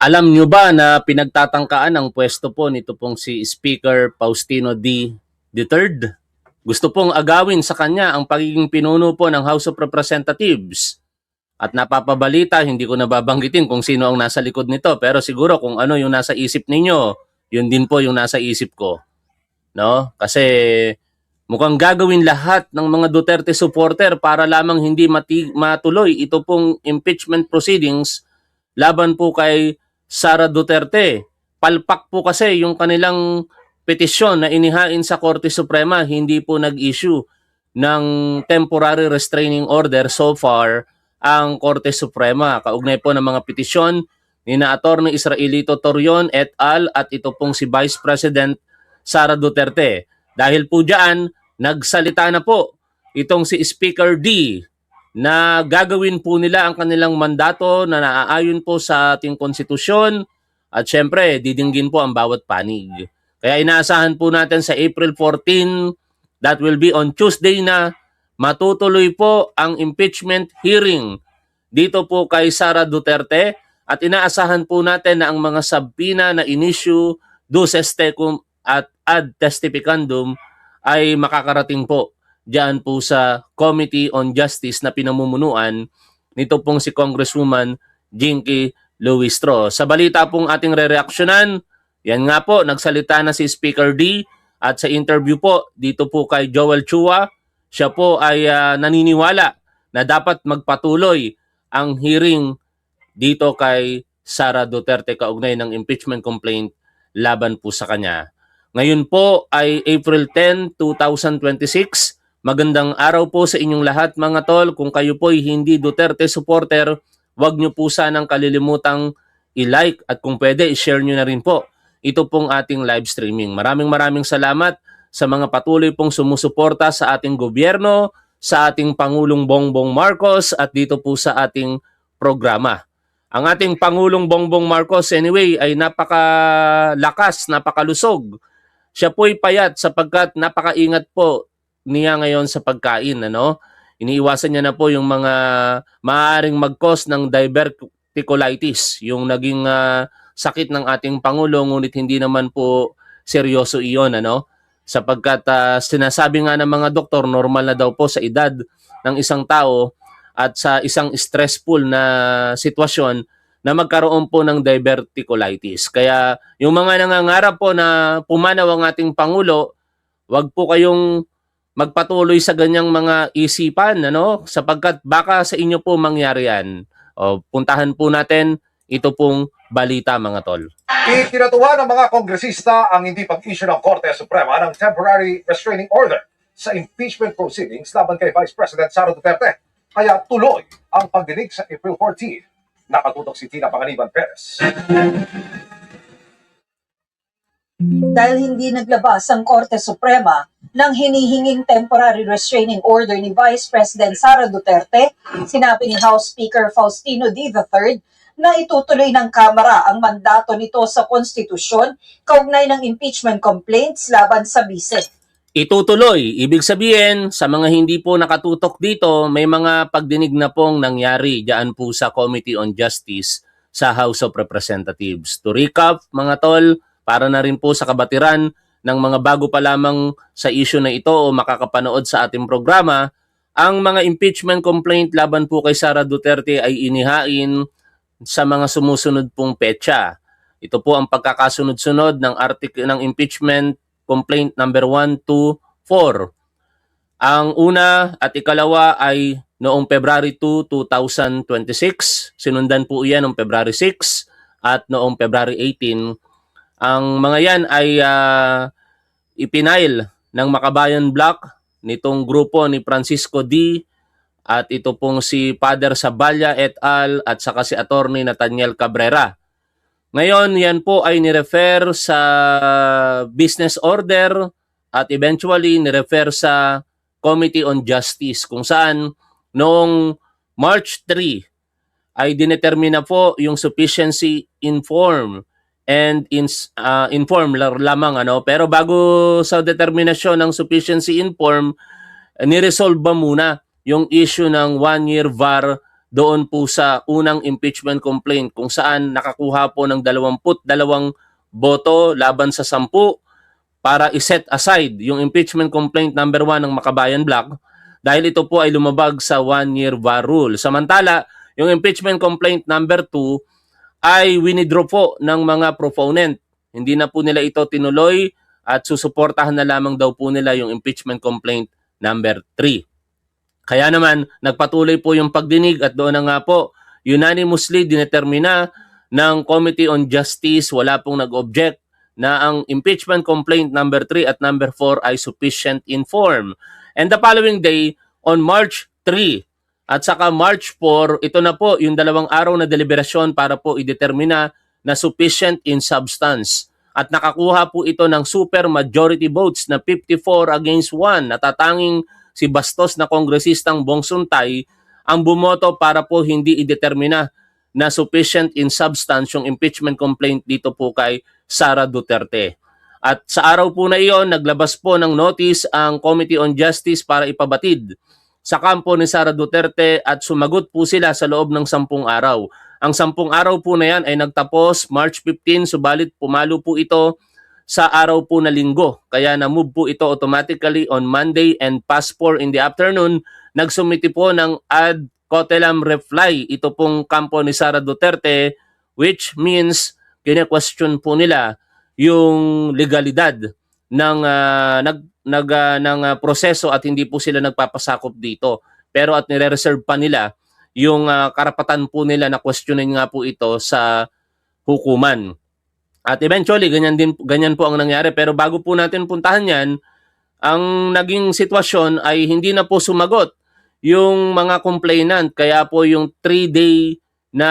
Alam nyo ba na pinagtatangkaan ang pwesto po nito pong si Speaker Faustino D. III? Gusto pong agawin sa kanya ang pagiging pinuno po ng House of Representatives. At napapabalita, hindi ko nababanggitin kung sino ang nasa likod nito, pero siguro kung ano yung nasa isip ninyo, yun din po yung nasa isip ko. No? Kasi mukhang gagawin lahat ng mga Duterte supporter para lamang hindi matuloy ito pong impeachment proceedings laban po kay Sara Duterte. Palpak po kasi yung kanilang petisyon na inihain sa Korte Suprema, hindi po nag-issue ng temporary restraining order so far ang Korte Suprema. Kaugnay po ng mga petisyon ni na Atty. Israelito Torion et al. At ito pong si Vice President Sara Duterte. Dahil po dyan, nagsalita na po itong si Speaker D na gagawin po nila ang kanilang mandato na naaayon po sa ating konstitusyon at syempre didinggin po ang bawat panig. Kaya inaasahan po natin sa April 14, that will be on Tuesday na, matutuloy po ang impeachment hearing dito po kay Sara Duterte at inaasahan po natin na ang mga subpoena na in-issue duces tecum at ad testificandum ay makakarating po diyan po sa Committee on Justice na pinamumunuan nito pong si Congresswoman Jinky Luistro. Sa balita pong ating re-reaksyonan, yan nga po, nagsalita na si Speaker D at sa interview po dito po kay Joel Chua, siya po ay naniniwala na dapat magpatuloy ang hearing dito kay Sara Duterte kaugnay ng impeachment complaint laban po sa kanya. Ngayon po ay April 10, 2026. Magandang araw po sa inyong lahat mga tol. Kung kayo po ay hindi Duterte supporter, wag nyo po sanang kalilimutang i-like at kung pwede, i-share nyo na rin po ito pong ating live streaming. Maraming salamat sa mga patuloy pong sumusuporta sa ating gobyerno, sa ating Pangulong Bongbong Marcos at dito po sa ating programa. Ang ating Pangulong Bongbong Marcos anyway ay napakalakas, napakalusog. Siya po'y payat sapagkat napakaingat po niya ngayon sa pagkain, ano? Iniiwasan niya na po yung mga maaaring mag-cause ng diverticulitis, yung naging sakit ng ating Pangulo, ngunit hindi naman po seryoso iyon, ano? Sapagkat sinasabi nga ng mga doktor, normal na daw po sa edad ng isang tao at sa isang stressful na sitwasyon na magkaroon po ng diverticulitis. Kaya yung mga nangangarap po na pumanaw ang ating Pangulo, wag po kayong magpatuloy sa ganyang mga isipan, ano? Sapagkat baka sa inyo po mangyari yan. O, puntahan po natin ito pong balita mga tol. Itinatuwa ng mga kongresista ang hindi pag-issue ng Korte Suprema ng temporary restraining order sa impeachment proceedings laban kay Vice President Sara Duterte. Kaya tuloy ang pagdinig sa April 14. Nakatutok si Tina Panganiban Perez. Dahil hindi naglabas ang Korte Suprema ng hinihinging temporary restraining order ni Vice President Sara Duterte, sinabi ni House Speaker Faustino D. III na itutuloy ng Kamara ang mandato nito sa konstitusyon kaugnay ng impeachment complaints laban sa Bise. Itutuloy, ibig sabihin sa mga hindi po nakatutok dito, may mga pagdinig na pong nangyari diyan po sa Committee on Justice sa House of Representatives. To recap mga tol, para na rin po sa kabatiran ng mga bago pa lamang sa issue na ito o makakapanood sa ating programa, ang mga impeachment complaint laban po kay Sara Duterte ay inihain sa mga sumusunod pong petsa. Ito po ang pagkakasunod-sunod ng ng impeachment complaint number 1, 2, 4. Ang una at ikalawa ay noong February 2, 2026. Sinundan po iyan noong February 6 at noong February 18. Ang mga yan ay ipinail ng Makabayan Block nitong grupo ni Francisco D. at ito pong si Father Saballa et al. At saka si Attorney Nathaniel Cabrera. Ngayon, yan po ay nirefer sa business order at eventually nirefer sa Committee on Justice kung saan noong March 3 ay dinetermina po yung sufficiency in form and inform lamang, ano, pero bago sa determinasyon ng sufficiency in form, niresolve ba muna yung issue ng 1-year VAR doon po sa unang impeachment complaint kung saan nakakuha po ng 22 boto laban sa 10 para iset aside yung impeachment complaint number 1 ng Makabayan Black dahil ito po ay lumabag sa 1-year VAR rule. Samantala, yung impeachment complaint number 2 ay winidraw po ng mga proponent. Hindi na po nila ito tinuloy at susuportahan na lamang daw po nila yung impeachment complaint number 3. Kaya naman, nagpatuloy po yung pagdinig at doon na nga po, unanimously dinetermina ng Committee on Justice, wala pong nag-object na ang impeachment complaint number 3 at number 4 ay sufficient in form. And the following day, on March 3 at saka March 4, ito na po yung 2 araw na deliberasyon para po idetermina na sufficient in substance. At nakakuha po ito ng super majority votes na 54 against 1. Natatanging si bastos na kongresistang Bong Suntay ang bumoto para po hindi idetermina na sufficient in substance yung impeachment complaint dito po kay Sara Duterte. At sa araw po na iyon, naglabas po ng notice ang Committee on Justice para ipabatid sa kampo ni Sara Duterte at sumagot po sila sa loob ng 10 araw. Ang 10 araw po na yan ay nagtapos March 15, subalit pumalo po ito sa araw po na linggo. Kaya na-move po ito automatically on Monday and past 4 in the afternoon. Nagsumiti po ng ad cotelem reply ito pong kampo ni Sara Duterte, which means kine-question po nila yung legalidad ng proseso at hindi po sila nagpapasakop dito. Pero at nire-reserve pa nila yung karapatan po nila na questionin nga po ito sa hukuman. At eventually, ganyan po ang nangyari. Pero bago po natin puntahan yan, ang naging sitwasyon ay hindi na po sumagot yung mga complainant. Kaya po yung 3-day na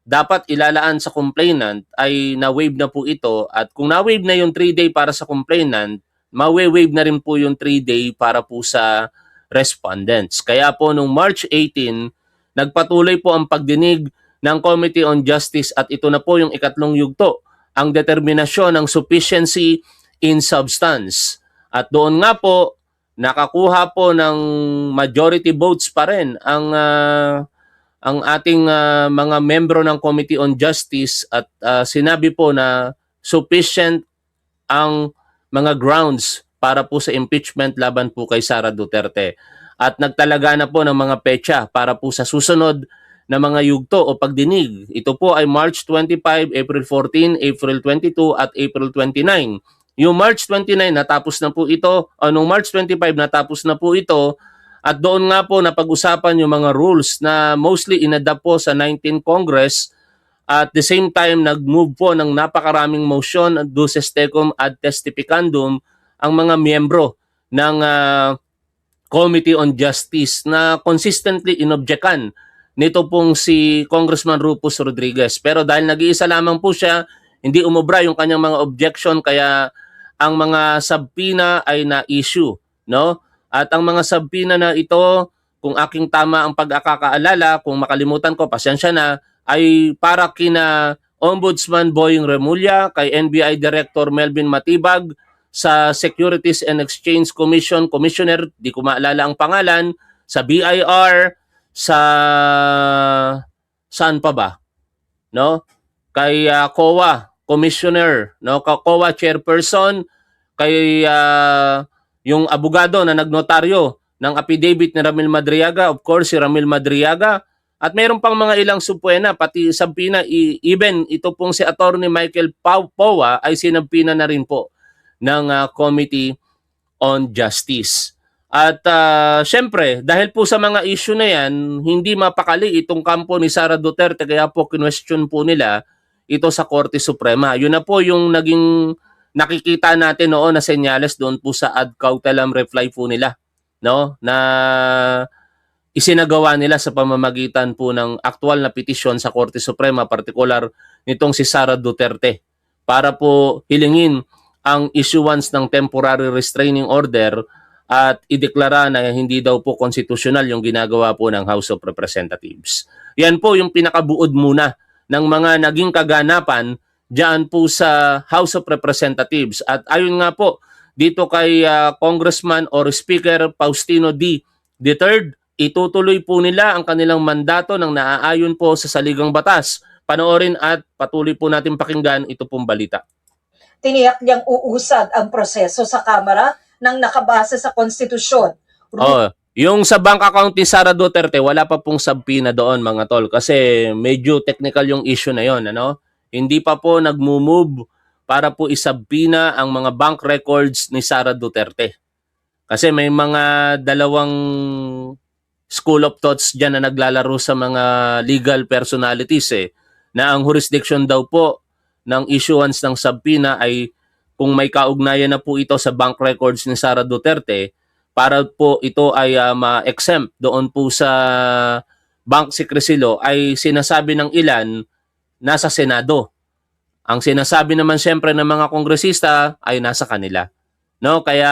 dapat ilalaan sa complainant ay na-waive na po ito. At kung na-waive na yung 3-day para sa complainant, ma-waive na rin po yung 3-day para po sa respondents. Kaya po nung March 18, nagpatuloy po ang pagdinig ng Committee on Justice at ito na po yung ikatlong yugto, ang determinasyon ng sufficiency in substance. At doon nga po, nakakuha po ng majority votes pa rin ang ating mga membro ng Committee on Justice at sinabi po na sufficient ang mga grounds para po sa impeachment laban po kay Sara Duterte. At nagtalaga na po ng mga petsa para po sa susunod na mga yugto o pagdinig. Ito po ay March 25, April 14, April 22 at April 29. Yung March 29 natapos na po ito, noong March 25 natapos na po ito at doon nga po napag-usapan yung mga rules na mostly inadapt po sa 19th Congress. At the same time nag-move po ng napakaraming motion duces tecum ad testificandum ang mga miyembro ng Committee on Justice na consistently inobjekan nito pong si Congressman Rufus Rodriguez. Pero dahil nag-iisa lamang po siya, hindi umubra yung kanyang mga objection kaya ang mga subpoena ay na-issue, no? At ang mga subpoena na ito, kung aking tama ang pag-akakaalala, kung makalimutan ko, pasensya na, ay para kina Ombudsman Boying Remulla, kay NBI Director Melvin Matibag, sa Securities and Exchange Commission, Commissioner, di ko maalala ang pangalan, sa BIR, sa saan pa ba? No? Kay COA Commissioner, no? COA Chairperson, kay yung abogado na nagnotaryo ng affidavit ni Ramil Madriaga, of course si Ramil Madriaga, at mayroon pang mga ilang subpoena, pati subpoena, even ito pong si Attorney Michael Powa ay sinampina na rin po ng Committee on Justice. At syempre, dahil po sa mga issue na yan, hindi mapakali itong kampo ni Sara Duterte, kaya po kinwestiyon po nila ito sa Korte Suprema. Yun na po yung naging nakikita natin noon na senyales doon po sa ad cautelam reply po nila, no? Na isinagawa nila sa pamamagitan po ng aktual na petisyon sa Korte Suprema, partikular nitong si Sara Duterte, para po hilingin ang issuance ng temporary restraining order at ideklara na hindi daw po konstitusyonal yung ginagawa po ng House of Representatives. Yan po yung pinakabuod muna ng mga naging kaganapan diyan po sa House of Representatives. At ayon nga po dito kay Congressman or Speaker Faustino D. III, itutuloy po nila ang kanilang mandato ng naaayon po sa saligang batas. Panoorin at patuloy po natin pakinggan ito pong balita. Tiniyak niyang uusad ang proseso sa Kamara ng nakabase sa konstitusyon. Oh, yung sa bank account ni Sara Duterte, wala pa pong subpoena doon mga tol kasi medyo technical yung issue na yon, ano? Hindi pa po nagmo-move para po isubpoena ang mga bank records ni Sara Duterte. Kasi may mga dalawang school of thoughts dyan na naglalaro sa mga legal personalities na ang jurisdiction daw po ng issuance ng subpoena ay kung may kaugnayan na po ito sa bank records ni Sara Duterte para po ito ay ma-exempt doon po sa bank secrecy law ay sinasabi ng ilan nasa Senado. Ang sinasabi naman siyempre ng mga kongresista ay nasa kanila. No, kaya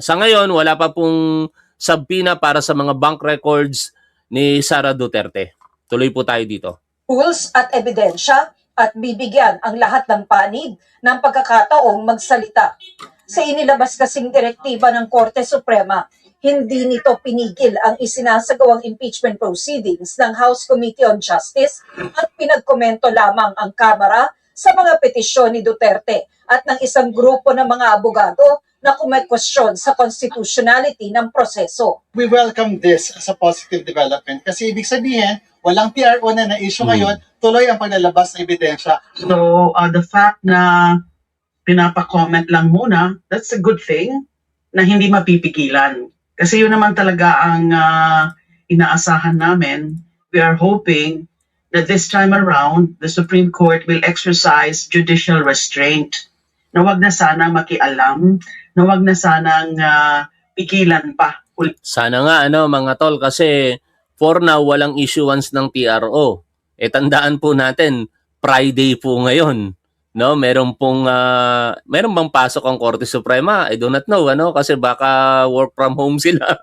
sa ngayon wala pa pong subpoena para sa mga bank records ni Sara Duterte. Tuloy po tayo dito. Rules at ebidensya at bibigyan ang lahat ng panig ng pagkakataong magsalita. Sa inilabas kasing direktiba ng Korte Suprema, hindi nito pinigil ang isinasagawang impeachment proceedings ng House Committee on Justice at pinagkomento lamang ang Kamara sa mga petisyon ni Duterte at ng isang grupo ng mga abogado na kumekwestiyon sa constitutionality ng proseso. We welcome this as a positive development kasi ibig sabihin, walang TRO na na-issue ngayon, tuloy ang paglalabas ng ebidensya. So, the fact na pinapa-comment lang muna, that's a good thing na hindi mapipigilan. Kasi yun naman talaga ang inaasahan namin. We are hoping that this time around, the Supreme Court will exercise judicial restraint. Na wag na sana makialam, na wag na sanang pigilan pa. Sana nga mga tol kasi for now walang issuance ng TRO. Tandaan po natin, Friday po ngayon. No, meron bang pasok ang Korte Suprema? I do not know kasi baka work from home sila.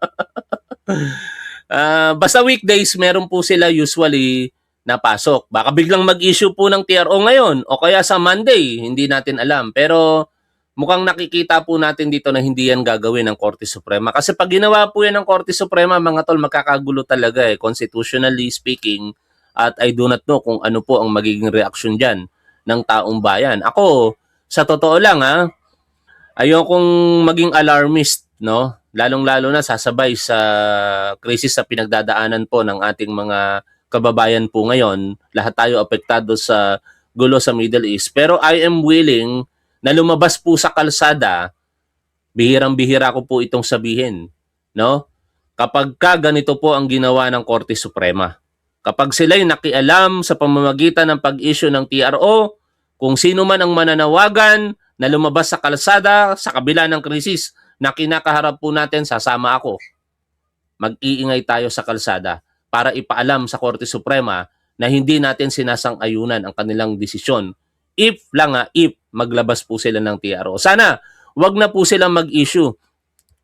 Basta weekdays meron po sila usually napasok. Baka biglang mag-issue po ng TRO ngayon o kaya sa Monday, hindi natin alam. Pero mukhang nakikita po natin dito na hindi yan gagawin ng Korte Suprema. Kasi pag ginawa po yan ng Korte Suprema, mga tol, magkakagulo talaga constitutionally speaking. At I do not know kung ano po ang magiging reaksyon dyan ng taong bayan. Ako, sa totoo lang ayokong maging alarmist, no? Lalong-lalo na sasabay sa krisis sa pinagdadaanan po ng ating mga kababayan po ngayon, lahat tayo apektado sa gulo sa Middle East. Pero I am willing na lumabas po sa kalsada, bihirang-bihira ko po itong sabihin, no? Kapag ganito po ang ginawa ng Korte Suprema. Kapag sila'y nakialam sa pamamagitan ng pag-issue ng TRO, kung sino man ang mananawagan na lumabas sa kalsada sa kabila ng krisis na kinakaharap po natin, sasama ako. Mag-iingay tayo sa kalsada para ipaalam sa Korte Suprema na hindi natin sinasang-ayunan ang kanilang desisyon. If maglabas po sila ng TRO. Sana, wag na po silang mag-issue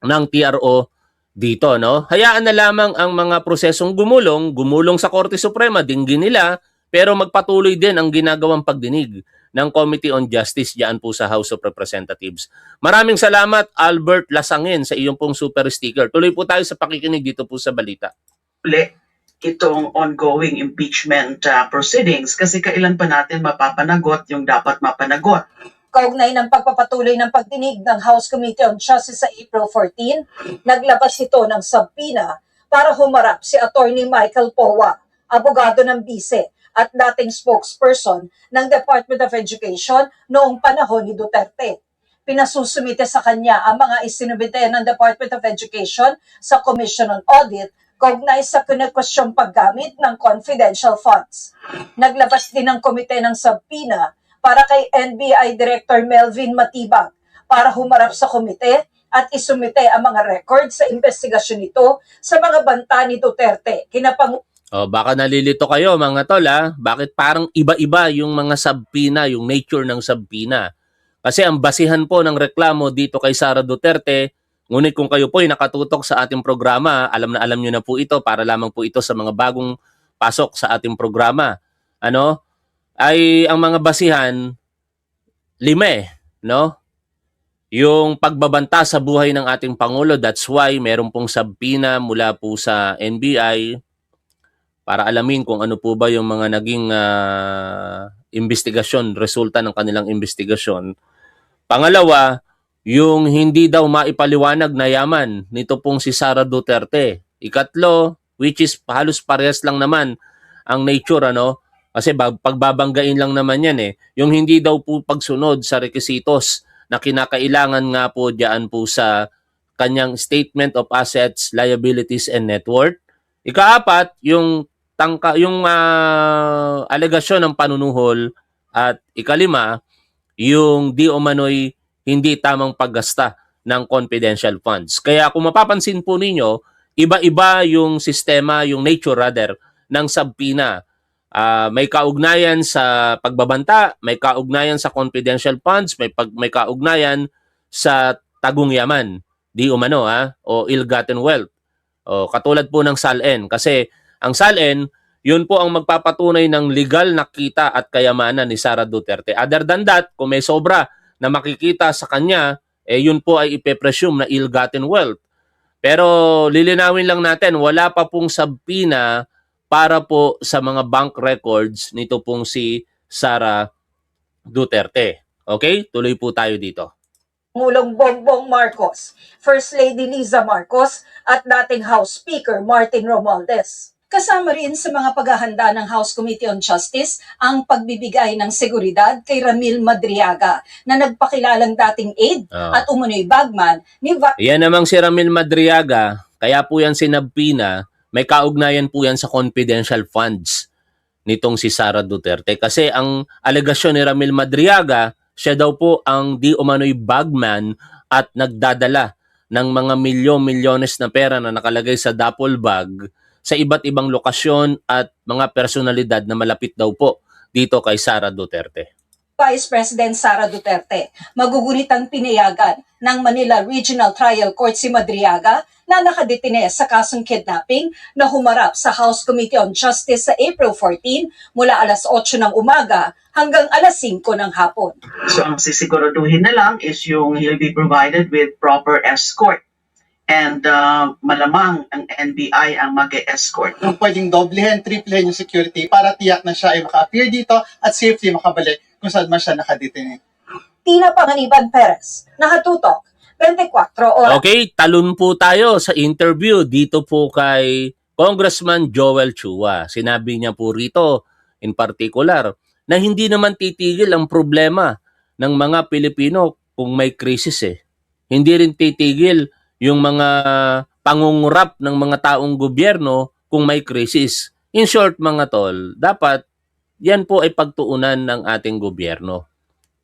ng TRO dito, no? Hayaan na lamang ang mga prosesong gumulong sa Korte Suprema, dinggin nila, pero magpatuloy din ang ginagawang pagdinig ng Committee on Justice diyan po sa House of Representatives. Maraming salamat, Albert Lasangin, sa iyong pong super sticker. Tuloy po tayo sa pakikinig dito po sa balita. Itong ongoing impeachment proceedings kasi kailan pa natin mapapanagot yung dapat mapanagot. Kaugnay ng pagpapatuloy ng pagdinig ng House Committee on Justice sa April 14, naglabas ito ng subpoena para humarap si Attorney Michael Powa, abogado ng bise at dating spokesperson ng Department of Education noong panahon ni Duterte. Pinasusumite sa kanya ang mga isinubite ng Department of Education sa Commission on Audit kaugnay sa kinekwestyong paggamit ng confidential funds. Naglabas din ng komite ng subpoena para kay NBI Director Melvin Matibag para humarap sa komite at isumite ang mga records sa investigasyon nito sa mga banta ni Duterte. Baka nalilito kayo mga tol bakit parang iba-iba yung mga subpoena, yung nature ng subpoena. Kasi ang basihan po ng reklamo dito kay Sara Duterte, ngunit kung kayo po ay nakatutok sa ating programa, alam nyo na po ito para lamang po ito sa mga bagong pasok sa ating programa. Ay ang mga basihan, 5 no? yung pagbabanta sa buhay ng ating Pangulo. That's why meron pong sabina mula po sa NBI para alamin kung ano po ba yung mga naging investigasyon, resulta ng kanilang investigasyon. Pangalawa, yung hindi daw maipaliwanag na yaman nito pong si Sara Duterte. Ikatlo, which is halos parehas lang naman ang nature, ano? Kasi pagbabanggain lang naman yan eh. Yung hindi daw po pagsunod sa requisitos na kinakailangan nga po diyan po sa kanyang Statement of Assets, Liabilities, and Net Worth. Ikaapat, yung alegasyon ng panunuhol. At ikalima, yung di umano'y hindi tamang paggasta ng confidential funds. Kaya kung mapapansin po ninyo, iba-iba yung sistema, yung nature rather, ng subpoena. May kaugnayan sa pagbabanta, may kaugnayan sa confidential funds, may kaugnayan sa tagong yaman, di umano o ill-gotten wealth. O, katulad po ng SALN. Kasi ang SALN, yun po ang magpapatunay ng legal na kita at kayamanan ni Sara Duterte. Other than that, kung may sobra na makikita sa kanya, yun po ay ipe-presume na ill-gotten wealth. Pero lilinawin lang natin, wala pa pong subpoena para po sa mga bank records nito pong si Sara Duterte. Okay? Tuloy po tayo dito. Pangulong Bongbong Marcos, First Lady Liza Marcos at dating House Speaker Martin Romualdez. Kasama rin sa mga paghahanda ng House Committee on Justice ang pagbibigay ng seguridad kay Ramil Madriaga na nagpakilalang dating aide at umunoy bagman ni Yan namang si Ramil Madriaga, kaya po yan sinabpina, may kaugnayan po yan sa confidential funds nitong si Sara Duterte. Kasi ang alegasyon ni Ramil Madriaga, siya daw po ang di umano'y bagman at nagdadala ng mga milyon-milyones na pera na nakalagay sa duffel bag sa iba't ibang lokasyon at mga personalidad na malapit daw po dito kay Sara Duterte. Vice President Sara Duterte, magugunitang pinayagan ng Manila Regional Trial Court si Madriaga na nakadetine sa kasong kidnapping na humarap sa House Committee on Justice sa April 14 mula alas 8 ng umaga hanggang alas 5 ng hapon. So ang sisiguraduhin na lang is yung he'll be provided with proper escort. And malamang ang NBI ang mag-escort. Kung pwedeng doblehin, triplehin yung security para tiyak na siya ay maka-appear dito at safely makabalik kung saan man siya nakadetine. Tina Panganiban Perez, nakatutok, 24 oras. Okay, talon po tayo sa interview dito po kay Congressman Joel Chua. Sinabi niya po rito, in particular, na hindi naman titigil ang problema ng mga Pilipino kung may krisis eh. Hindi rin titigil yung mga pangungurap ng mga taong gobyerno kung may krisis. In short mga tol, dapat yan po ay pagtuunan ng ating gobyerno.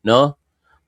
No?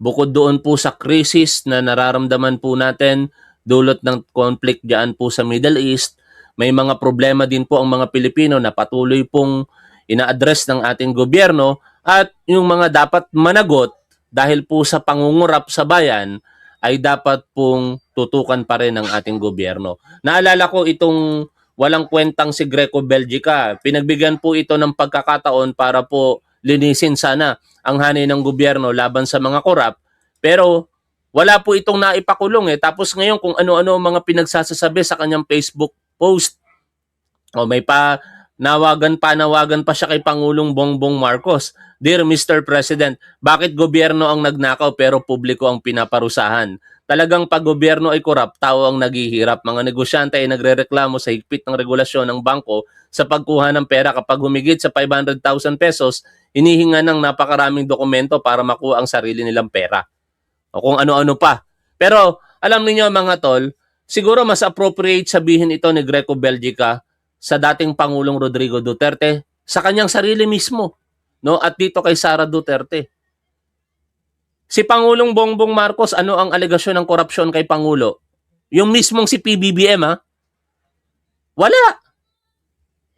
Bukod doon po sa krisis na nararamdaman po natin dulot ng conflict diyan po sa Middle East, may mga problema din po ang mga Pilipino na patuloy pong ina-address ng ating gobyerno at yung mga dapat managot dahil po sa pangungurap sa bayan ay dapat pong tutukan pa rin ng ating gobyerno. Naalala ko itong walang kwentang si Greco Belgica. Pinagbigyan po ito ng pagkakataon para po linisin sana ang hanay ng gobyerno laban sa mga korap. Pero wala po itong naipakulong eh. Tapos ngayon kung ano-ano mga pinagsasasabi sa kanyang Facebook post. O may nawagan pa siya kay Pangulong Bongbong Marcos. Dear Mr. President, bakit gobyerno ang nagnakaw pero publiko ang pinaparusahan? Talagang pag gobyerno ay korap, tao ang naghihirap. Mga negosyante ay nagrereklamo sa higpit ng regulasyon ng bangko sa pagkuha ng pera kapag humigit sa 500,000 pesos, hinihinga ng napakaraming dokumento para makuha ang sarili nilang pera. O kung ano-ano pa. Pero alam niyo mga tol, siguro mas appropriate sabihin ito ni Greco Belgica sa dating Pangulong Rodrigo Duterte sa kanyang sarili mismo. No? At dito kay Sara Duterte. Si Pangulong Bongbong Marcos, ano ang alegasyon ng korupsyon kay Pangulo? Yung mismong si PBBM ha? Wala.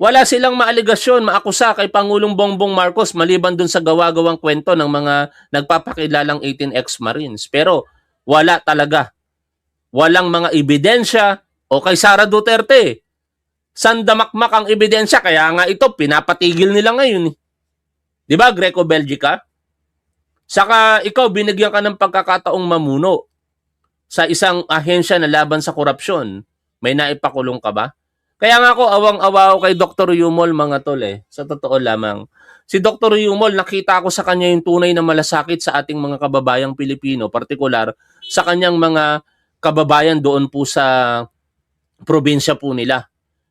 Wala silang maalegasyon, maakusa kay Pangulong Bongbong Marcos maliban dun sa gawa-gawang kwento ng mga nagpapakilalang 18 ex-Marines. Pero wala talaga. Walang mga ebidensya o kay Sara Duterte. Sandamakmak ang ebidensya, kaya nga ito, pinapatigil nila ngayon. Di ba, Greco Belgica? Saka ikaw, binigyan ka ng pagkakataong mamuno. sa isang ahensya na laban sa korupsyon, may naipakulong ka ba? Kaya nga ako, awang-awa ako kay Dr. Yumol, mga tol sa totoo lamang. Si Dr. Yumol, nakita ko sa kanya yung tunay na malasakit sa ating mga kababayang Pilipino, partikular sa kanyang mga kababayan doon po sa probinsya po nila.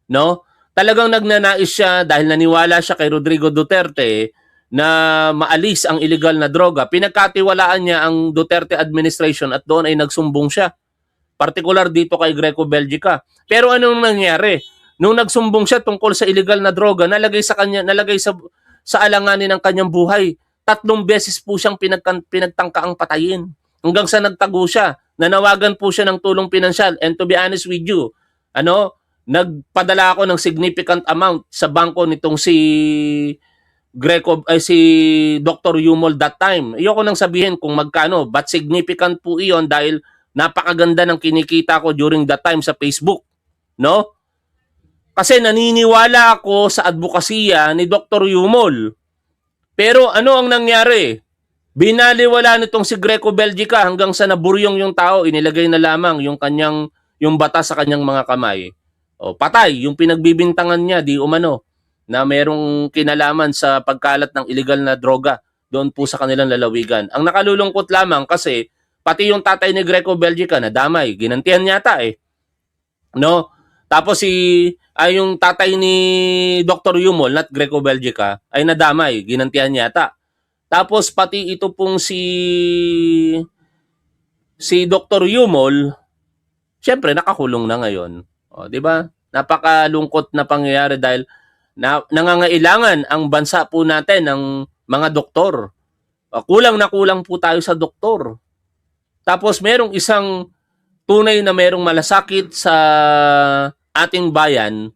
No? Talagang nagnanais siya dahil naniwala siya kay Rodrigo Duterte na maalis ang illegal na droga. Pinagkatiwalaan niya ang Duterte administration at doon ay nagsumbong siya. Partikular dito kay Greco Belgica. Pero anong nangyari? Nung nagsumbong siya tungkol sa illegal na droga, nalagay sa alanganin ng kanyang buhay. 3 beses po siyang pinagtangkaang patayin. Hanggang sa nagtago siya. Nanawagan po siya ng tulong pinansyal. And to be honest with you, nagpadala ako ng significant amount sa bangko nitong si Dr. Yumol that time. Ayoko nang sabihin kung magkano, but significant po iyon dahil napakaganda ng kinikita ko during that time sa Facebook, no? Kasi naniniwala ako sa advokasya ni Dr. Yumol. Pero ano ang nangyari? Binaliwala nitong si Greco Belgica hanggang sa naburyong yung tao, inilagay na lamang yung bata sa kanyang mga kamay. O, patay yung pinagbibintangan niya di umano na merong kinalaman sa pagkalat ng illegal na droga doon po sa kanilang lalawigan. Ang nakalulungkot lamang kasi pati yung tatay ni Greco Belgica nadamay, ginantihan yata no? Tapos yung tatay ni Dr. Yumol, not Greco Belgica, ay nadamay, ginantihan yata. Tapos pati ito pong si Dr. Yumol, syempre nakakulong na ngayon. O, 'di ba? Napakalungkot na pangyayari dahil nangangailangan ang bansa po natin ng mga doktor. Kulang na kulang po tayo sa doktor. Tapos merong isang tunay na merong malasakit sa ating bayan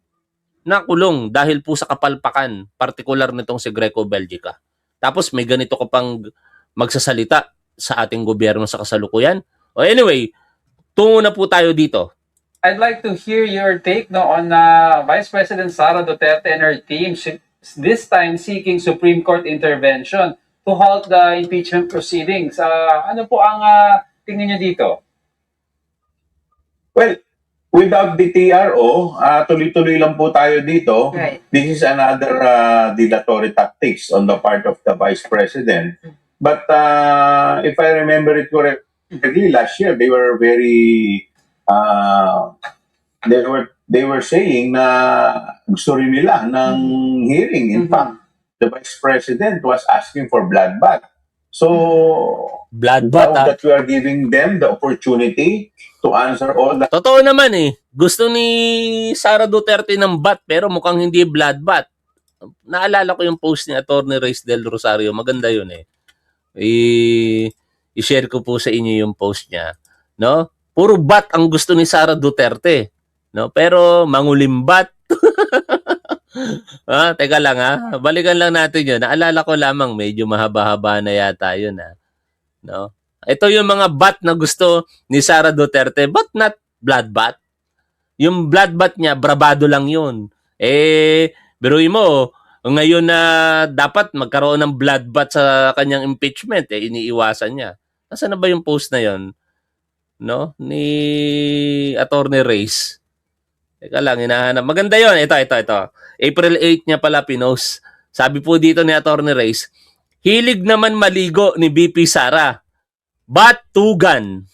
na kulong dahil po sa kapalpakan, partikular nitong si Greco Belgica. Tapos may ganito ka pang magsasalita sa ating gobyerno sa kasalukuyan. O anyway, tungo na po tayo dito. I'd like to hear your take on Vice President Sara Duterte and her team this time seeking Supreme Court intervention to halt the impeachment proceedings. Ano po ang tingin niyo dito? Well, without the TRO, tuloy-tuloy lang po tayo dito. Right. This is another dilatory tactics on the part of the Vice President. But if I remember it correctly, last year they were very they were saying na gusto rin nila ng hearing. In fact, the Vice President was asking for bloodbath. So Bloodbath now that we are giving them the opportunity to answer all the Totoo naman Gusto ni Sara Duterte ng bat pero mukhang hindi bloodbath. Naalala ko yung post ni Attorney Reyes del Rosario. Maganda yun I-share ko po sa inyo yung post niya. No? Puro bat ang gusto ni Sara Duterte. No? Pero mangulimbat. Teka lang Balikan lang natin yun. Naalala ko lamang medyo mahaba-haba na yata yun No? Ito yung mga bat na gusto ni Sara Duterte but not bloodbath. Yung bloodbath niya, bravado lang yun. Biruin mo, ngayon na dapat magkaroon ng bloodbath sa kanyang impeachment, iniiwasan niya. Nasaan na ba yung post na yun? No? Ni Attorney Reyes. Teka lang, hinahanap. Maganda yun. Ito. April 8 niya pala pinost. Sabi po dito ni Attorney Reyes, hilig naman maligo ni BP Sara. Batugan.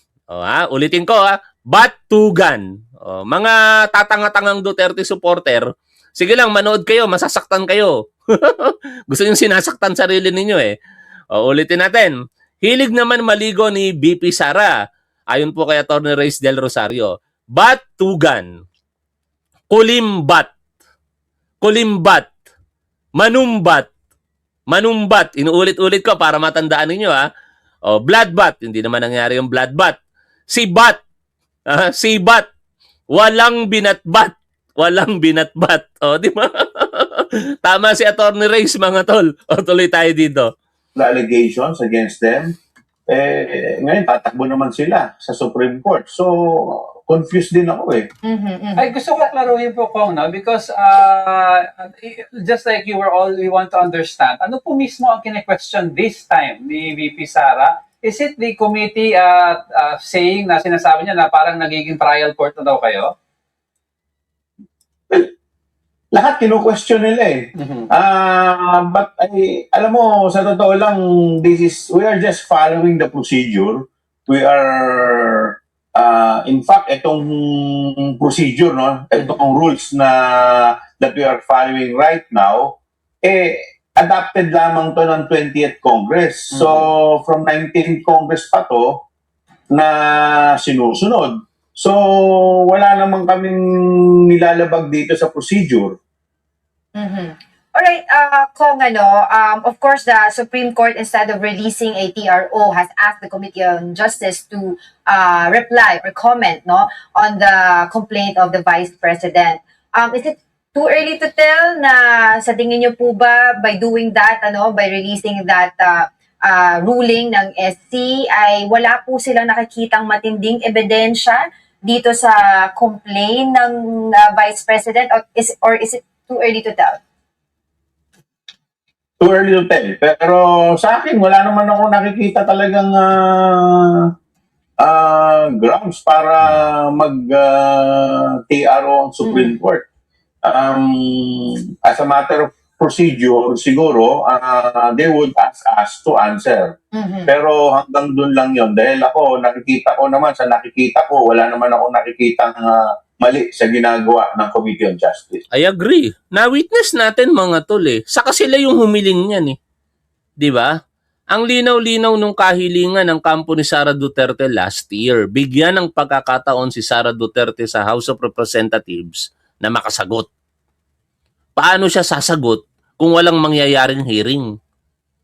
Ulitin ko Batugan. Mga tatanga-tangang Duterte supporter, sige lang, manood kayo, masasaktan kayo. Gusto nyo sinasaktan sarili ninyo ulitin natin. Hilig naman maligo ni BP Sara. Ayon po kay Attorney Reyes del Rosario. Batugan. Kulimbat. Manumbat. Inuulit-ulit ko para matandaan ninyo bloodbath. Hindi naman nangyari yung bloodbath. Sibat. Walang binatbat. Di ba? Tama si Attorney Reyes, mga tol. Tuloy tayo dito. allegations against them. Ngayon, tatakbo naman sila sa Supreme Court. So, confused din ako Ay, gusto ko klaruhin po, Kong, because just like we want to understand, ano po mismo ang kine-question this time ni VP Sara is it the committee saying na sinasabi niya na parang nagiging trial court na daw kayo? Lahat kinu-question nila eh. But alam mo, sa totoo lang, we are just following the procedure. We are, in fact, itong procedure, no, itong rules that we are following right now, adopted lamang to ng 20th Congress. So, from 19th Congress pa to na sinusunod. So, wala naman kaming nilalabag dito sa procedure. Alright, Kong, of course, the Supreme Court, instead of releasing a TRO, has asked the Committee on Justice to reply or comment on the complaint of the Vice President. Is it too early to tell na sa tingin niyo po ba, by doing that, by releasing that ruling ng SC, ay wala po silang nakikitang matinding ebidensya dito sa complaint ng Vice President, or is it too early to tell? Too early to tell. Pero sa akin, wala naman ako nakikita talagang grounds para mag-TRO ang Supreme Court. As a matter of procedure, siguro, they would ask us to answer. Pero hanggang dun lang yon, dahil ako, nakikita ko naman, wala naman ako nakikitang mali sa ginagawa ng Committee on Justice. I agree. Na-witness natin mga tol eh. Saka sila yung humiling niyan eh. Di ba? Ang linaw-linaw nung kahilingan ng kampo ni Sara Duterte last year, bigyan ng pagkakataon si Sara Duterte sa House of Representatives na makasagot. Paano siya sasagot kung walang mangyayaring hearing?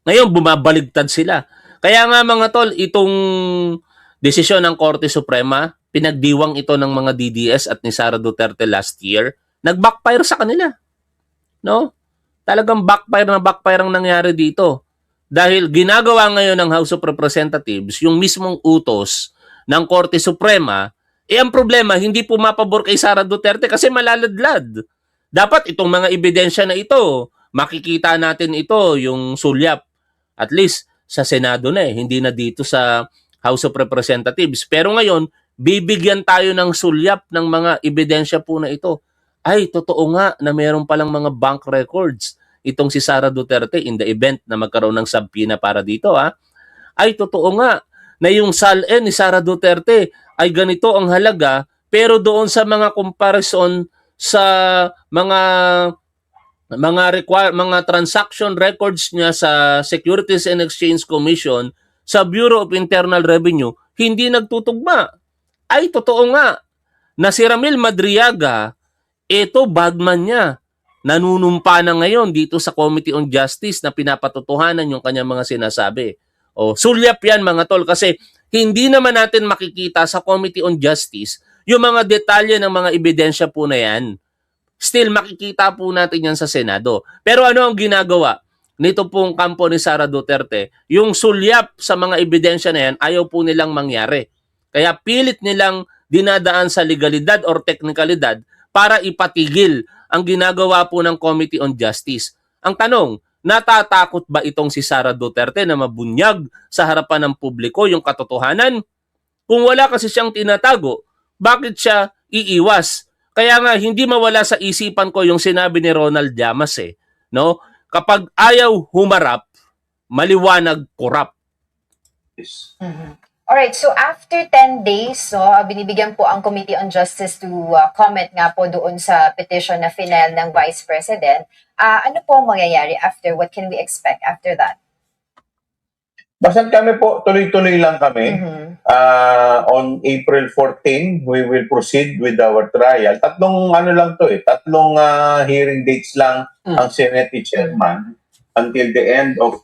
Ngayon, bumabaligtad sila. Kaya nga mga tol, itong desisyon ng Korte Suprema, pinagdiwang ito ng mga DDS at ni Sara Duterte last year, nag-backfire sa kanila. No? Talagang backfire ang nangyari dito. Dahil ginagawa ngayon ng House of Representatives, yung mismong utos ng Korte Suprema, ang problema, hindi pumapabor kay Sara Duterte kasi malaladlad. Dapat itong mga ebidensya na ito, makikita natin ito, yung sulyap, at least sa Senado na hindi na dito sa House of Representatives. Pero ngayon, bibigyan tayo ng sulyap ng mga ebidensya po na ito. Ay, totoo nga na meron palang mga bank records itong si Sara Duterte in the event na magkaroon ng subpoena para dito. Ay, totoo nga na yung SALN ni Sara Duterte ay ganito ang halaga, pero doon sa mga comparison sa mga transaction records niya sa Securities and Exchange Commission, sa Bureau of Internal Revenue, hindi nagtutugma. Ay, totoo nga na si Ramil Madriaga, ito bagman niya, nanunumpa na ngayon dito sa Committee on Justice na pinapatotohanan yung kanyang mga sinasabi. O, sulyap yan mga tol, kasi hindi naman natin makikita sa Committee on Justice yung mga detalye ng mga ebidensya po na yan. Still, makikita po natin yan sa Senado. Pero ano ang ginagawa nito pong kampo ni Sara Duterte? Yung sulyap sa mga ebidensya na yan, ayaw po nilang mangyari. Kaya pilit nilang dinadaan sa legalidad or teknikalidad para ipatigil ang ginagawa po ng Committee on Justice. Ang tanong, natatakot ba itong si Sara Duterte na mabunyag sa harapan ng publiko yung katotohanan? Kung wala kasi siyang tinatago, bakit siya iiwas? Kaya nga, hindi mawala sa isipan ko yung sinabi ni Ronald Llamas no? Kapag ayaw humarap, maliwanag korap. Alright, so after 10 days, binibigyan po ang Committee on Justice to comment nga po doon sa petition na final ng Vice President. Ano po ang mangyayari after? What can we expect after that? Basta kami po, tuloy-tuloy lang kami. On April 14, we will proceed with our trial. Tatlong hearing dates lang ang Senate Chairman until the end of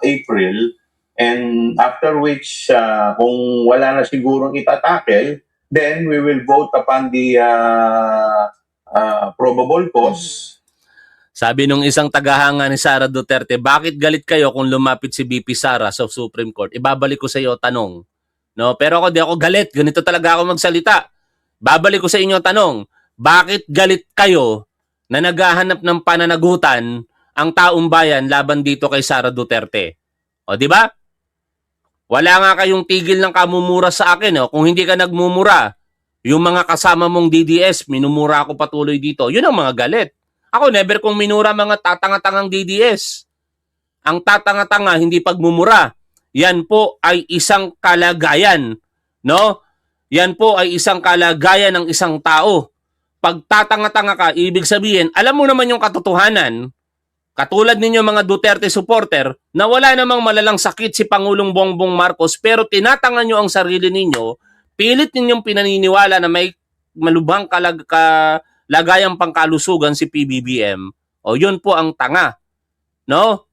April. And after which, kung wala na sigurong itatakel, then we will vote upon the probable cause. Sabi nung isang tagahanga ni Sara Duterte, bakit galit kayo kung lumapit si BP Sara sa Supreme Court? Ibabalik ko sa iyo tanong. No, pero ako di ako galit. Ganito talaga ako magsalita. Babalik ko sa inyo tanong. Bakit galit kayo na naghahanap ng pananagutan ang taong bayan laban dito kay Sara Duterte? O di ba? Wala nga kayong tigil ng kamumura sa akin. Kung hindi ka nagmumura, yung mga kasama mong DDS, minumura ako patuloy dito. Yun ang mga galit. Ako, never kong minura mga tatanga-tangang DDS. Ang tatanga-tanga, hindi pagmumura. Yan po ay isang kalagayan. No? Yan po ay isang kalagayan ng isang tao. Pag tatanga-tanga ka, ibig sabihin, alam mo naman yung katotohanan, katulad ninyo mga Duterte supporter, na wala namang malalang sakit si Pangulong Bongbong Marcos, pero tinatanga nyo ang sarili ninyo, pilit ninyong pinaniniwala na may malubhang kalagayang pangkalusugan si PBBM. O yun po ang tanga. No?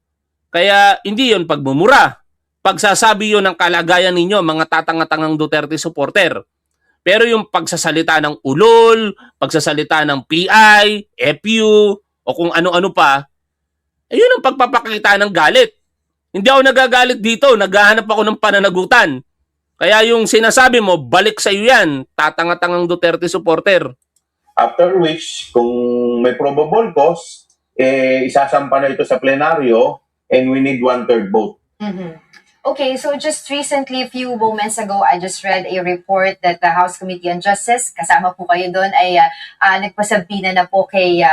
Kaya hindi yun pagmumura. Pagsasabi yun ng kalagayan ninyo, mga tatanga-tangang Duterte supporter. Pero yung pagsasalita ng ulol, pagsasalita ng PI, FU, o kung ano-ano pa, yun ang pagpapakita ng galit. Hindi ako nagagalit dito, naghahanap ako ng pananagutan. Kaya yung sinasabi mo, balik sa iyo yan, tatanga-tangang Duterte supporter. After which, kung may probable cause, isasampa na ito sa plenaryo and we need 1/3 vote. Okay, so just recently, a few moments ago, I just read a report that the House Committee on Justice, kasama po kayo doon, ay nagpasabina na po kay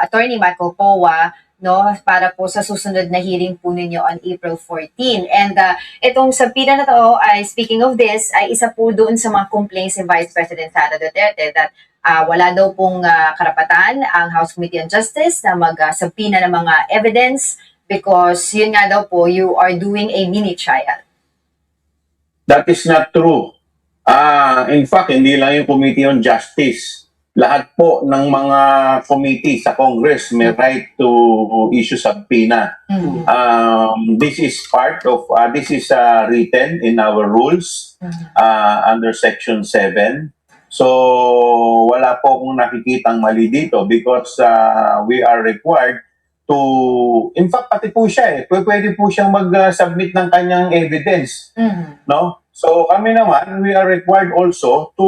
Attorney Michael Powa, no, para po sa susunod na hearing po ninyo on April 14. And itong sabina na to, ay speaking of this, ay isa po doon sa mga complaints ni Vice President Sara Duterte that wala daw pong karapatan ang House Committee on Justice na magsabina ng mga evidence because yun nga daw po, you are doing a mini trial. That is not true. In fact, hindi lang yung Committee on Justice. Lahat po ng mga committee sa Congress may right to issue subpoena. This is part of, this is written in our rules under Section 7. So, wala po akong nakikitang mali dito because we are required to, in fact, pati po siya pwede po siyang mag-submit ng kanyang evidence. No? So, kami naman, we are required also to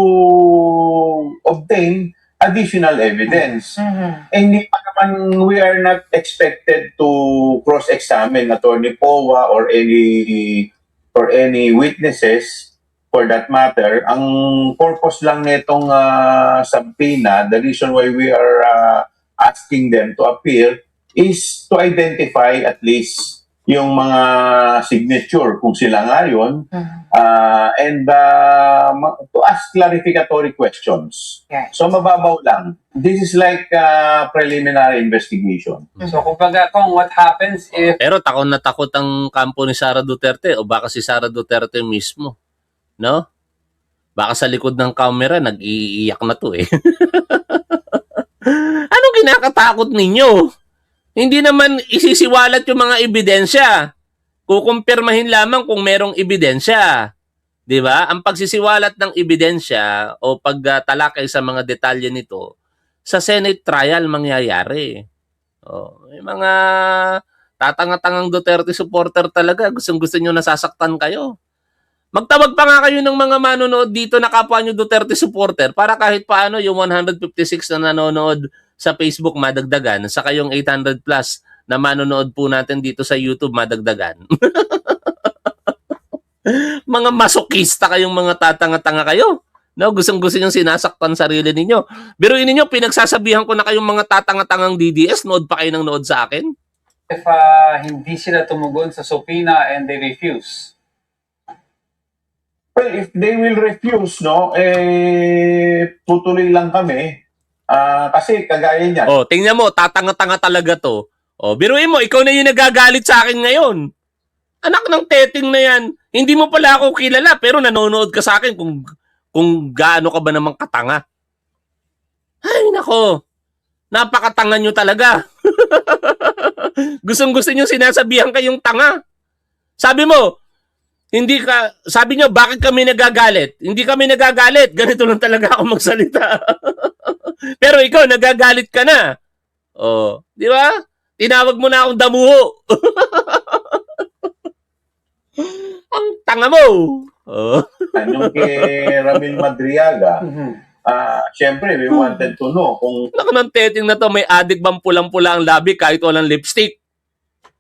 obtain additional evidence. Hindi pa naman, we are not expected to cross-examine Attorney Powa or any witnesses for that matter. Ang purpose lang nitong subpoena, the reason why we are asking them to appear is to identify at least yung mga signature kung sila nga yun, and to ask clarificatory questions. Right. So mababaw lang. This is like preliminary investigation. So, kumbaga, kung what happens if Pero takot na takot ang kampo ni Sara Duterte o baka si Sara Duterte mismo. No? Baka sa likod ng camera, nag-iiyak na to eh. Anong kinakatakot ninyo? Hindi naman isisiwalat yung mga ebidensya. Kukumpirmahin lamang kung merong ebidensya. 'Di ba? Ang pagsisiwalat ng ebidensya o pagtalakay sa mga detalye nito sa Senate trial mangyayari. May mga tatanga-tangang Duterte supporter talaga. Gustong-gusto nyo nasasaktan kayo. Magtawag pa nga kayo ng mga manonood dito na kapwa nyo Duterte supporter para kahit paano yung 156 na nanonood sa Facebook madagdagan, saka yung 800 plus na manonood po natin dito sa YouTube madagdagan. Mga masokista kayong mga tatanga-tanga kayo. No, gustong-gusto nyo sinasaktan sarili ninyo. Biruin ninyo, pinagsasabihan ko na kayong mga tatanga-tangang DDS, nood pa kayo ng nood sa akin. if hindi sila tumugon sa subpoena and they refuse? Well, if they will refuse, no, tutuloy lang kami. Kasi kagaya niyan. Tingnan mo, tatanga-tanga talaga to. Biruin mo, ikaw na yung nagagalit sa akin ngayon. Anak ng teting na yan. Hindi mo pala ako kilala, pero nanonood ka sa akin kung gaano ka ba namang katanga. Ay, nako. Napakatanga nyo talaga. Gustong-gusto nyo sinasabihan kayong tanga. Sabi nyo, bakit kami nagagalit? Hindi kami nagagalit. Ganito lang talaga ako magsalita. Pero ikaw, nagagalit ka na. Di ba? Tinawag mo na akong damuho. Ang tanga mo. Yung kay Ramil Madriaga, syempre, we wanted to know kung... Naku ng teting na to, may adik bang pulang-pula ang labi kahit walang lipstick?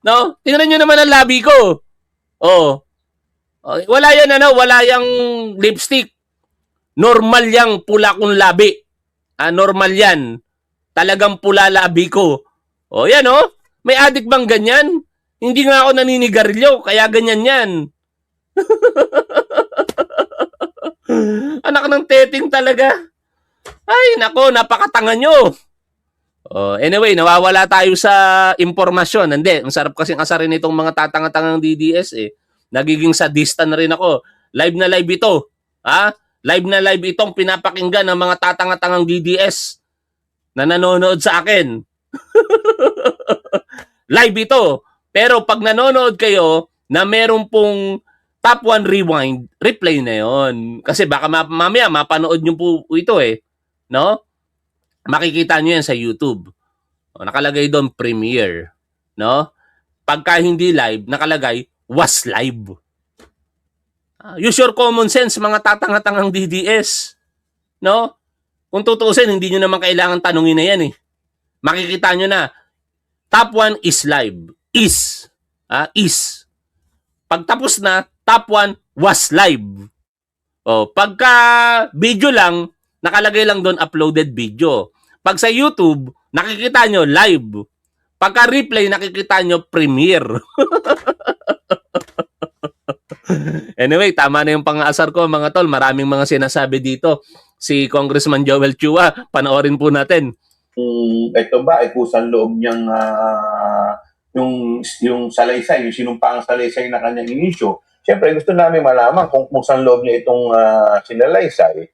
No? Tingnan nyo naman ang labi ko. Wala yan wala yang lipstick. Normal yang pula kong labi. Normal yan. Talagang pula labi ko. Yan May adik bang ganyan? Hindi nga ako naninigarilyo, kaya ganyan yan. Anak ng teting talaga. Ay, nako, napakatanga nyo. Anyway, nawawala tayo sa impormasyon. Hindi, ang sarap kasing asarin itong mga tatanga-tangang DDS Nagiging sadista na rin ako. Live na live ito. Live na live itong pinapakinggan ng mga tatanga-tangang DDS na nanonood sa akin. Live ito. Pero pag nanonood kayo na meron pong top 1 rewind, replay na yon. Kasi baka mamaya mapanood nyo po ito No? Makikita nyo yan sa YouTube. Nakalagay doon premiere. No? Pagka hindi live, nakalagay was live. Use your common sense, mga tatanga-tangang DDS. No? Kung tutuusin, hindi nyo naman kailangan tanungin na yan Makikita nyo na, top 1 is live. Is. Pagtapos na, top 1 was live. Pagka video lang, nakalagay lang doon uploaded video. Pag sa YouTube, nakikita nyo live. Pagka replay, nakikita nyo premiere. Anyway, tama na yung pang-aasar ko mga tol. Maraming mga sinasabi dito. Si Congressman Joel Chua, panoorin po natin. Ito ba ay kusang loob niyang yung salaysay, yung sinumpang salaysay na kanyang inisyo. Siyempre, gusto namin malaman kung saan loob niya itong sinalaysay.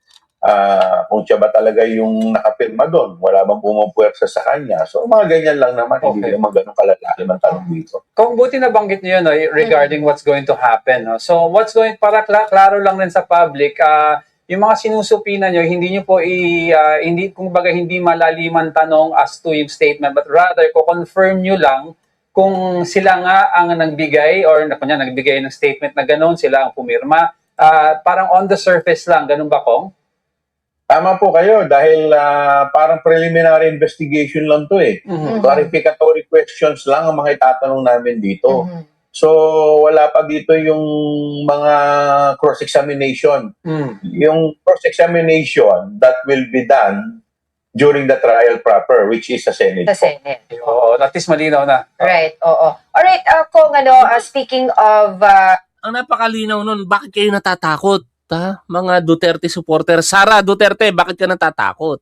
Kung siya ba talaga yung nakapirma doon, wala bang pumapwersa sa kanya. So, mga ganyan lang naman, hindi naman ganun kalalalim ang tanong dito. Kung buti nabanggit niyo regarding what's going to happen. So, para klaro lang rin sa public, yung mga sinusupina nyo, hindi nyo po hindi malaliman tanong as to yung statement, but rather, confirm nyo lang kung sila nga ang nagbigay or nagbigay ng statement na gano'n, sila ang pumirma. Parang on the surface lang, ganun ba, Kong? Tama po kayo dahil parang preliminary investigation lang to Clarificatory questions lang ang mga itatanong namin dito. So, wala pa dito yung mga cross-examination. Yung cross-examination that will be done during the trial proper, which is sa Senate. Sa Senate. Oo, at least malinaw na. Right, oo. Alright, Kung speaking of... Ang napakalinaw nun, bakit kayo natatakot? Mga Duterte supporter. Sara Duterte, bakit ka natatakot?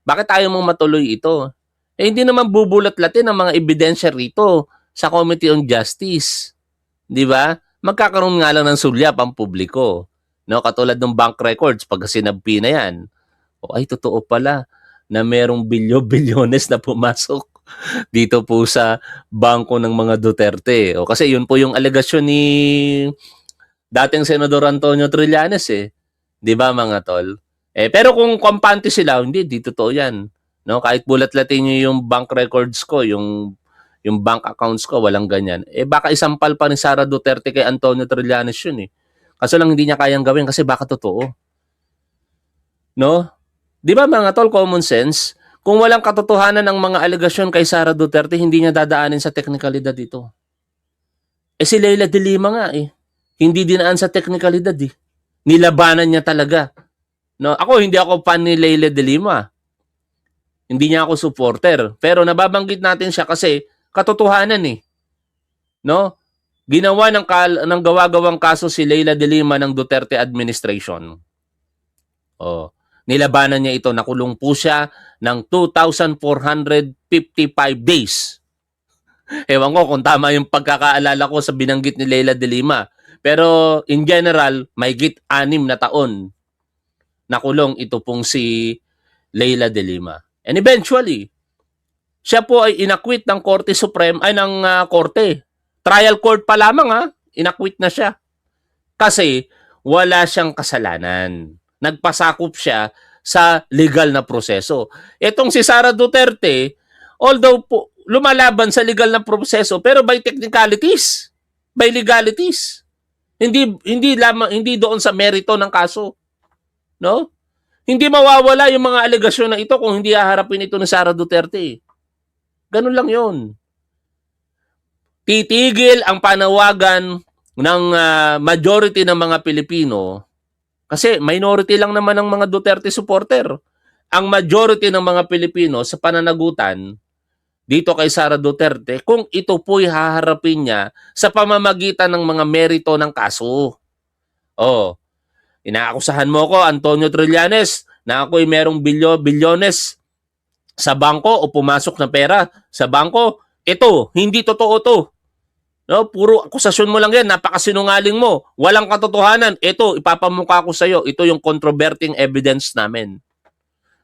Bakit ayaw mong matuloy ito? Hindi naman bubulat-latin ang mga ebidensya rito sa Committee on Justice. Di ba? Magkakaroon nga lang ng sulyap ang publiko. Katulad ng bank records, pag sinabpi na yan. Ay, totoo pala na merong bilyon-bilyones na pumasok dito po sa bangko ng mga Duterte. Kasi yun po yung alegasyon ni dating Senador Antonio Trillanes Di ba mga tol? Pero kung kampante sila, hindi totoo yan. Kahit bulat-latin nyo yung bank records ko, yung bank accounts ko, walang ganyan. Baka isampal pa ni Sara Duterte kay Antonio Trillanes yun Kaso lang hindi niya kayang gawin kasi baka totoo. No? Di ba mga tol, common sense? Kung walang katotohanan ng mga alegasyon kay Sara Duterte, hindi niya dadaanin sa teknikalidad ito. Si Leila de Lima nga hindi dinaan sa teknikalidad Nilabanan niya talaga. Hindi ako fan ni Leila de Lima. Hindi niya ako supporter. Pero nababanggit natin siya kasi katotohanan Ginawa ng gawa-gawang kaso si Leila de Lima ng Duterte administration. Nilabanan niya ito. Nakulong po siya ng 2,455 days. Ewan ko kung tama yung pagkakaalala ko sa binanggit ni Leila de Lima. Pero in general, mahigit 6 na taon nakulong ito pong si Leila de Lima. And eventually, siya po ay inakwit ng Korte Suprema, ng Korte. Trial court pa lamang inakwit na siya. Kasi wala siyang kasalanan. Nagpasakop siya sa legal na proseso. Itong si Sara Duterte, although po, lumalaban sa legal na proseso, pero by technicalities, by legalities. Hindi doon sa merito ng kaso. Hindi mawawala yung mga alegasyon na ito kung hindi haharapin ito ni Sara Duterte. Ganun lang 'yon. Titigil ang panawagan ng majority ng mga Pilipino, kasi minority lang naman ang mga Duterte supporter. Ang majority ng mga Pilipino sa pananagutan dito kay Sara Duterte, kung ito po'y haharapin niya sa pamamagitan ng mga merito ng kaso. Oh, inaakusahan mo ko, Antonio Trillanes, na ako'y merong bilyones sa bangko o pumasok na pera sa bangko. Ito, hindi totoo to. No, puro akusasyon mo lang yan, napakasinungaling mo. Walang katotohanan. Ito, ipapamukha ko sa iyo. Ito yung controverting evidence namin.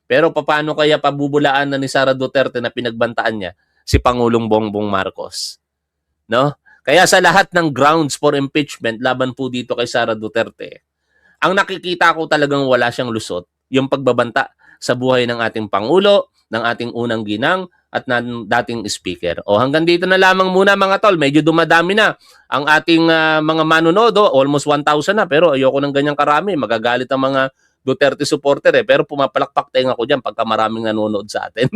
Pero paano kaya pabubulaan na ni Sara Duterte na pinagbantaan niya si Pangulong Bongbong Marcos? No? Kaya sa lahat ng grounds for impeachment laban po dito kay Sara Duterte, ang nakikita ko talagang wala siyang lusot, yung pagbabanta sa buhay ng ating Pangulo, ng ating unang ginang, at ng dating speaker. O hanggang dito na lamang muna mga tol. Medyo dumadami na ang ating mga manonood. Almost 1,000 na. Pero ayoko ng ganyang karami. Magagalit ang mga Duterte supporter eh. Pero pumapalakpak tayong ako dyan pagka maraming nanonood sa atin.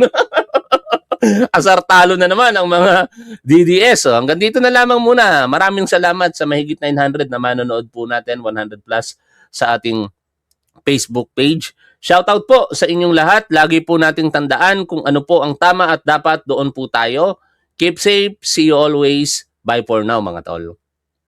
Asar talo na naman ang mga DDS. So, hanggang dito na lamang muna. Maraming salamat sa mahigit 900 na manonood po natin. 100 plus sa ating Facebook page. Shoutout po sa inyong lahat. Lagi po nating tandaan kung ano po ang tama at dapat doon po tayo. Keep safe. See you always. Bye for now mga tol.